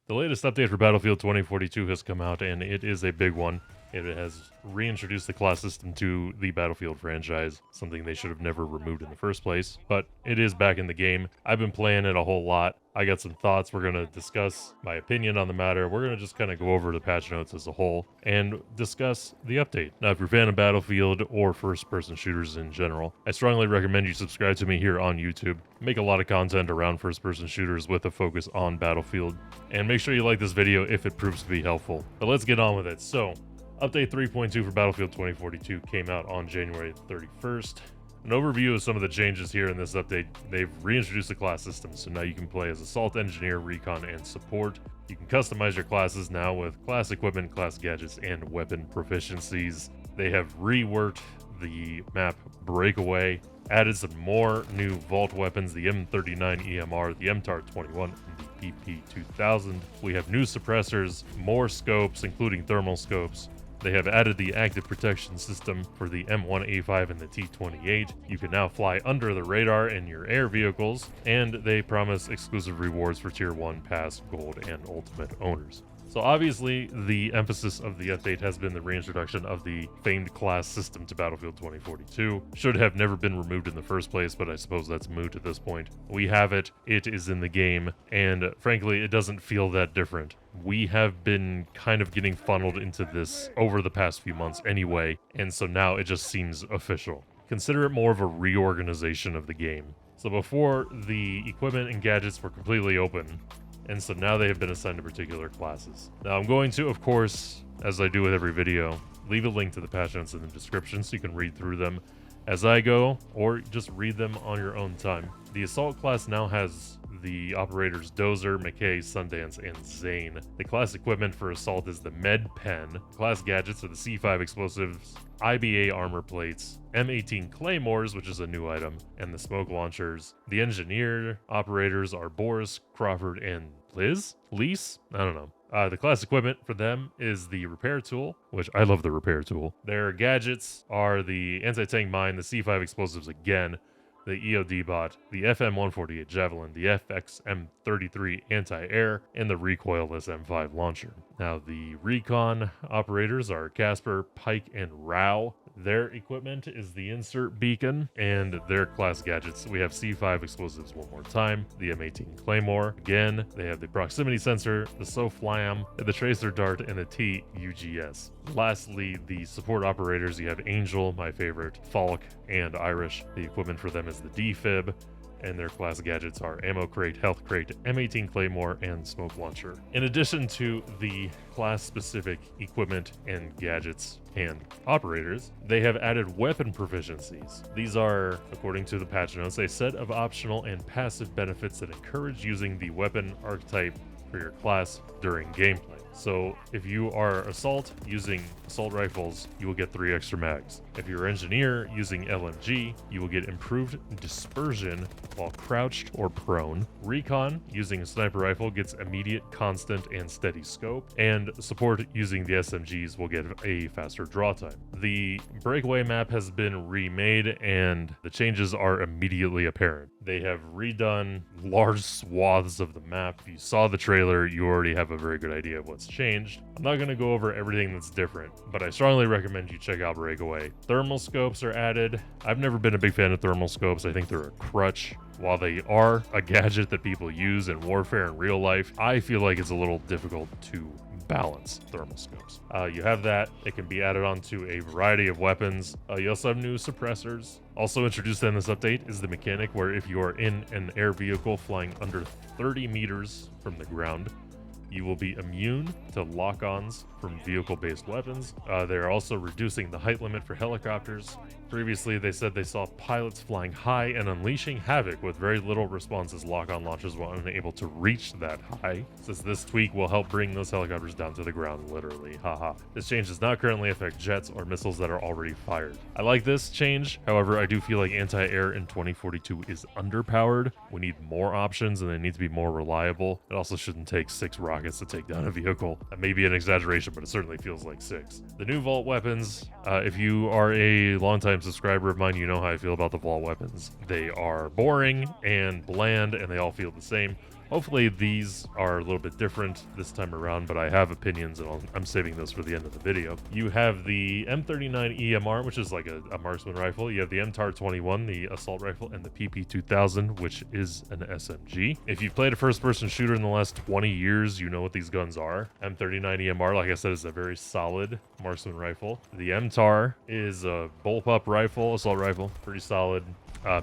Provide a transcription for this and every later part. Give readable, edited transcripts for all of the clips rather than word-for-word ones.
The latest update for Battlefield 2042 has come out, and it is a big one. It has reintroduced the class system to the Battlefield franchise, something they should have never removed in the first place, but it is back in the game. I've been playing it a whole lot. I got some thoughts. We're going to discuss my opinion on the matter. We're going to just kind of go over the patch notes as a whole and discuss the update. Now, if you're a fan of Battlefield or first-person shooters in general, I strongly recommend you subscribe to me here on YouTube. I make a lot of content around first-person shooters with a focus on Battlefield, and make sure you like this video if it proves to be helpful. But let's get on with it. So, Update 3.2 for Battlefield 2042 came out on January 31st. An overview of some of the changes here in this update. They've reintroduced the class system, so now you can play as Assault, Engineer, Recon, and Support. You can customize your classes now with class equipment, class gadgets, and weapon proficiencies. They have reworked the map Breakaway, added some more new vault weapons, the M39 EMR, the MTAR-21, and the PP-2000. We have new suppressors, more scopes, including thermal scopes. They have added the active protection system for the M1A5 and the T28. You can now fly under the radar in your air vehicles, and they promise exclusive rewards for Tier 1, Pass, Gold, and Ultimate owners. So obviously, the emphasis of the update has been the reintroduction of the famed class system to Battlefield 2042. Should have never been removed in the first place, but I suppose that's moot at this point. We have it, it is in the game, and frankly, it doesn't feel that different. We have been kind of getting funneled into this over the past few months anyway, and so now it just seems official. Consider it more of a reorganization of the game. So before, the equipment and gadgets were completely open, and so now they have been assigned to particular classes. Now I'm going to, of course, as I do with every video, leave a link to the patch notes in the description so you can read through them as I go, or just read them on your own time. The Assault class now has the operators Dozer, McKay, Sundance, and Zane. The class equipment for Assault is the Med Pen. Class gadgets are the C5 explosives, IBA armor plates, M18 claymores, which is a new item, and the smoke launchers. The engineer operators are Boris, Crawford, and Lise? I don't know. The class equipment for them is the repair tool, which I love the repair tool. Their gadgets are the anti-tank mine, the C5 explosives again, the EOD bot, the FM-148 Javelin, the FX-M33 anti-air, and the recoilless M5 launcher. Now, the recon operators are Casper, Pike, and Rao. Their equipment is the insert beacon, and their class gadgets. We have C5 explosives one more time, the M18 Claymore. Again, they have the proximity sensor, the SOFLAM, the tracer dart, and the TUGS. Lastly, the support operators, you have Angel, my favorite, Falk, and Irish. The equipment for them is the DFib, and their class gadgets are Ammo Crate, Health Crate, M18 Claymore, and Smoke Launcher. In addition to the class-specific equipment and gadgets and operators, they have added weapon proficiencies. These are, according to the patch notes, a set of optional and passive benefits that encourage using the weapon archetype for your class during gameplay. So if you are Assault using assault rifles, you will get 3 extra mags. If you're Engineer using LMG, you will get improved dispersion while crouched or prone. Recon using a sniper rifle gets immediate, constant, and steady scope. And Support using the SMGs will get a faster draw time. The Breakaway map has been remade, and the changes are immediately apparent. They have redone large swaths of the map. If you saw the trailer, you already have a very good idea of what's changed. I'm not going to go over everything that's different, but I strongly recommend you check out Breakaway. Thermal scopes are added. I've never been a big fan of thermal scopes. I think they're a crutch. While they are a gadget that people use in warfare in real life, I feel like it's a little difficult to balance thermal scopes. You have that. It can be added onto a variety of weapons. You also have new suppressors. Also introduced in this update is the mechanic where if you are in an air vehicle flying under 30 meters from the ground, you will be immune to lock-ons from vehicle-based weapons. They're also reducing the height limit for helicopters. Previously, they said they saw pilots flying high and unleashing havoc with very little response as lock-on launchers were unable to reach that high. Says this tweak will help bring those helicopters down to the ground, literally. Haha. This change does not currently affect jets or missiles that are already fired. I like this change. However, I do feel like anti-air in 2042 is underpowered. We need more options, and they need to be more reliable. It also shouldn't take 6 rockets to take down a vehicle. That may be an exaggeration, but it certainly feels like 6. The new vault weapons, if you are a longtime subscriber of mine, you know how I feel about the vault weapons. They are boring and bland, and they all feel the same. Hopefully these are a little bit different this time around, but I have opinions and I'm saving those for the end of the video. You have the M39 EMR, which is like a marksman rifle. You have the MTAR 21, the assault rifle, and the PP2000, which is an SMG. If you've played a first-person shooter in the last 20 years, you know what these guns are. M39 EMR, like I said, is a very solid marksman rifle. The MTAR is a bullpup rifle, assault rifle, pretty solid.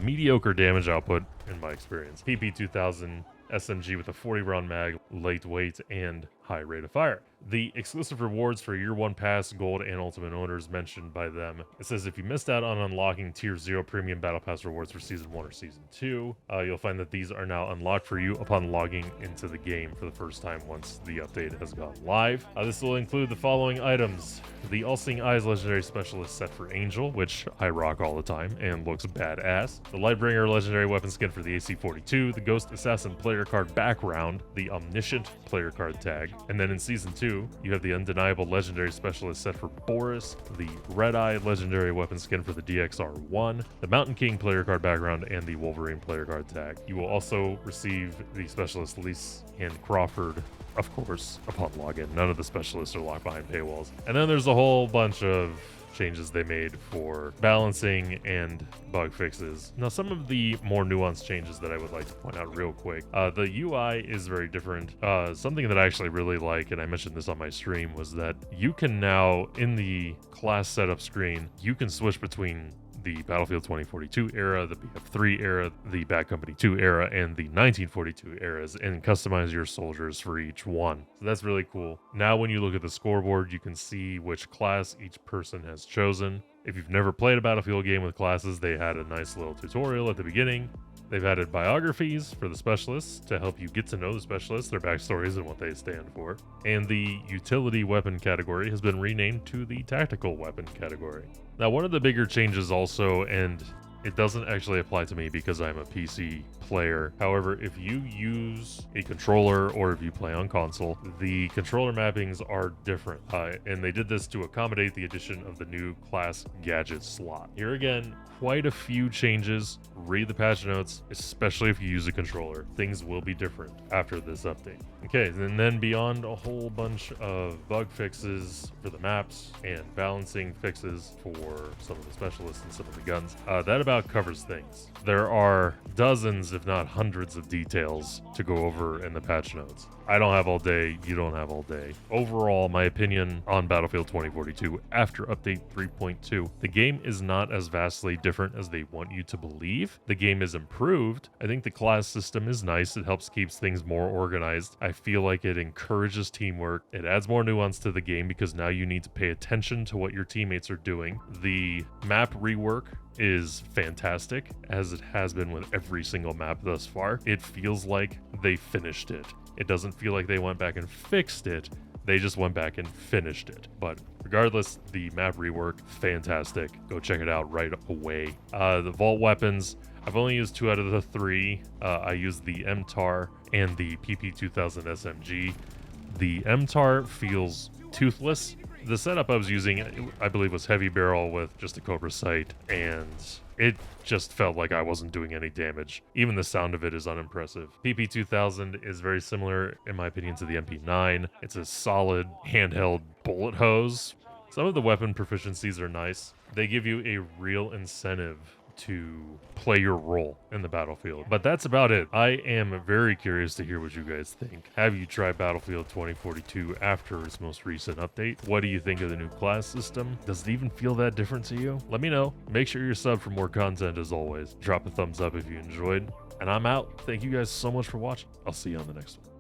Mediocre damage output in my experience. PP2000 SMG with a 40-round mag, lightweight, and high rate of fire. The exclusive rewards for Year 1 Pass, Gold, and Ultimate Owners mentioned by them. It says if you missed out on unlocking Tier 0 Premium Battle Pass rewards for Season 1 or Season 2, you'll find that these are now unlocked for you upon logging into the game for the first time once the update has gone live. This will include the following items. The All-Seeing Eyes Legendary Specialist set for Angel, which I rock all the time and looks badass. The Lightbringer Legendary Weapon Skin for the AC-42, the Ghost Assassin Player Card Background, the Omniscient Player Card Tag, and then in Season 2, you have the Undeniable Legendary Specialist set for Boris, the Red Eye Legendary Weapon Skin for the DXR-1, the Mountain King Player Card Background, and the Wolverine Player Card Tag. You will also receive the Specialist Lise and Crawford, of course, upon login. None of the specialists are locked behind paywalls. And then there's a whole bunch of changes they made for balancing and bug fixes. Now, some of the more nuanced changes that I would like to point out real quick. The UI is very different. Something that I actually really like, and I mentioned this on my stream, was that you can now, in the class setup screen, you can switch between the Battlefield 2042 era, the BF3 era, the Bad Company 2 era, and the 1942 eras, and customize your soldiers for each one. So that's really cool. Now when you look at the scoreboard, you can see which class each person has chosen. If you've never played a Battlefield game with classes, they had a nice little tutorial at the beginning. They've added biographies for the specialists to help you get to know the specialists, their backstories, and what they stand for. And the utility weapon category has been renamed to the tactical weapon category. Now, one of the bigger changes also, and it doesn't actually apply to me because I'm a PC player. However, if you use a controller or if you play on console, the controller mappings are different. And they did this to accommodate the addition of the new class Gadget slot. Here again, quite a few changes. Read the patch notes, especially if you use a controller. Things will be different after this update. Okay, and then beyond a whole bunch of bug fixes for the maps and balancing fixes for some of the specialists and some of the guns, that about covers things. There are dozens, if not hundreds, of details to go over in the patch notes. I don't have all day, you don't have all day. Overall, my opinion on Battlefield 2042 after update 3.2, the game is not as vastly different as they want you to believe. The game is improved. I think the class system is nice. It helps keep things more organized. I feel like it encourages teamwork. It adds more nuance to the game because now you need to pay attention to what your teammates are doing. The map rework is fantastic, as it has been with every single map thus far. It feels like they finished it. It doesn't feel like they went back and fixed it. They just went back and finished it. But regardless, the map rework, fantastic. Go check it out right away. The vault weapons, I've only used 2 out of the 3. I used the MTAR and the PP2000 SMG. The MTAR feels toothless. The setup I was using, I believe, was heavy barrel with just a Cobra sight, and it just felt like I wasn't doing any damage. Even the sound of it is unimpressive. PP2000 is very similar, in my opinion, to the MP9. It's a solid handheld bullet hose. Some of the weapon proficiencies are nice. They give you a real incentive to play your role in the battlefield. But that's about it. I am very curious to hear what you guys think. Have you tried Battlefield 2042 after its most recent update? What do you think of the new class system? Does it even feel that different to you? Let me know. Make sure you're subbed for more content as always. Drop a thumbs up if you enjoyed. And I'm out. Thank you guys so much for watching. I'll see you on the next one.